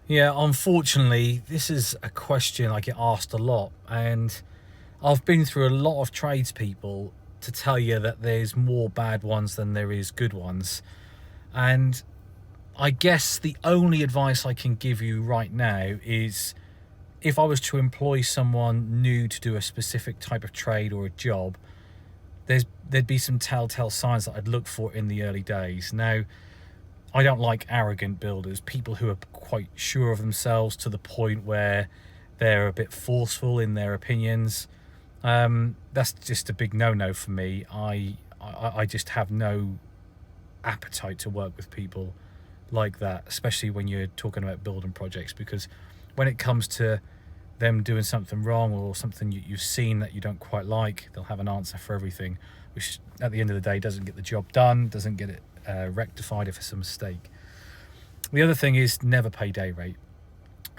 Yeah, unfortunately, this is a question I get asked a lot, and I've been through a lot of tradespeople to tell you that there's more bad ones than there is good ones. And I guess the only advice I can give you right now is if I was to employ someone new to do a specific type of trade or a job, there'd be some telltale signs that I'd look for in the early days. Now, I don't like arrogant builders, people who are quite sure of themselves to the point where they're a bit forceful in their opinions. That's just a big no-no for me. I just have no appetite to work with people like that, especially when you're talking about building projects, because when it comes to them doing something wrong or something you've seen that you don't quite like, they'll have an answer for everything, which at the end of the day doesn't get the job done, doesn't get it rectified if it's a mistake. The other thing is never pay day rate.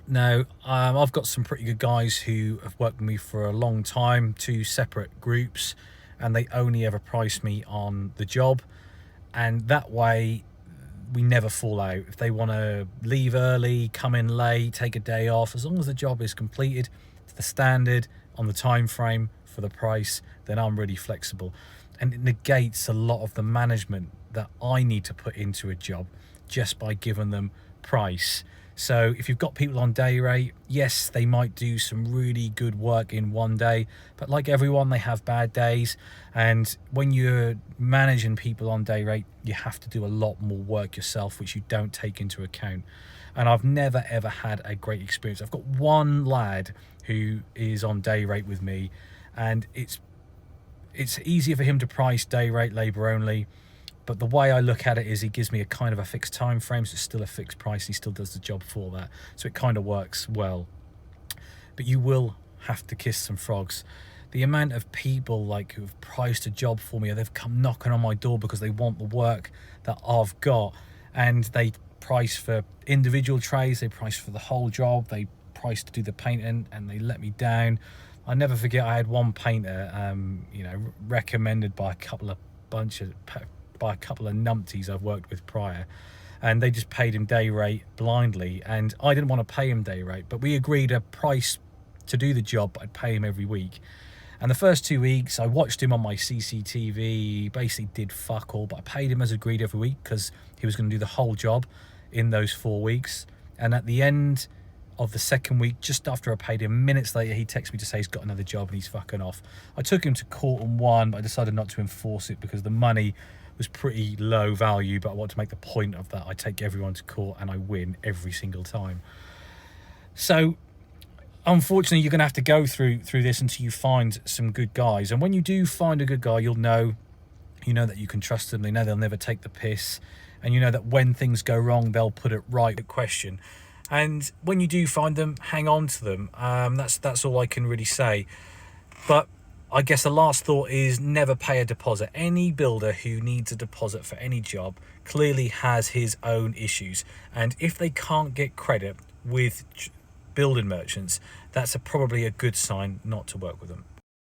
Now, I've got some pretty good guys who have worked with me for a long time, two separate groups, and they only ever price me on the job. And that way, we never fall out. If they want to leave early, come in late, take a day off, as long as the job is completed to the standard, on the time frame, for the price, then I'm really flexible. And it negates a lot of the management that I need to put into a job just by giving them price. So if you've got people on day rate, yes, they might do some really good work in one day, but like everyone, they have bad days. And when you're managing people on day rate, you have to do a lot more work yourself, which you don't take into account. And I've never ever had a great experience. I've got one lad who is on day rate with me, and it's easier for him to price day rate labor only. But the way I look at it is he gives me a kind of a fixed time frame, so it's still a fixed price. He still does the job for that. So it kind of works well. But you will have to kiss some frogs. The amount of people like who have priced a job for me, or they've come knocking on my door because they want the work that I've got, and they price for individual trays, they price for the whole job, they price to do the painting, and they let me down. I never forget I had one painter, recommended by a couple of numpties I've worked with prior, and they just paid him day rate blindly, and I didn't want to pay him day rate, but we agreed a price to do the job, but I'd pay him every week. And the first 2 weeks I watched him on my CCTV, he basically did fuck all, but I paid him as agreed every week because he was going to do the whole job in those 4 weeks. And at the end of the second week, just after I paid him, minutes later, he texted me to say he's got another job and he's fucking off. I took him to court and won, but I decided not to enforce it because the money was pretty low value, but I want to make the point of that. I take everyone to court and I win every single time. So unfortunately, you're going to have to go through this until you find some good guys. And when you do find a good guy, you know that you can trust them. They know they'll never take the piss, and you know that when things go wrong, they'll put it right. Question. And when you do find them, hang on to them. That's all I can really say. But I guess the last thought is never pay a deposit. Any builder who needs a deposit for any job clearly has his own issues. And if they can't get credit with building merchants, that's probably a good sign not to work with them.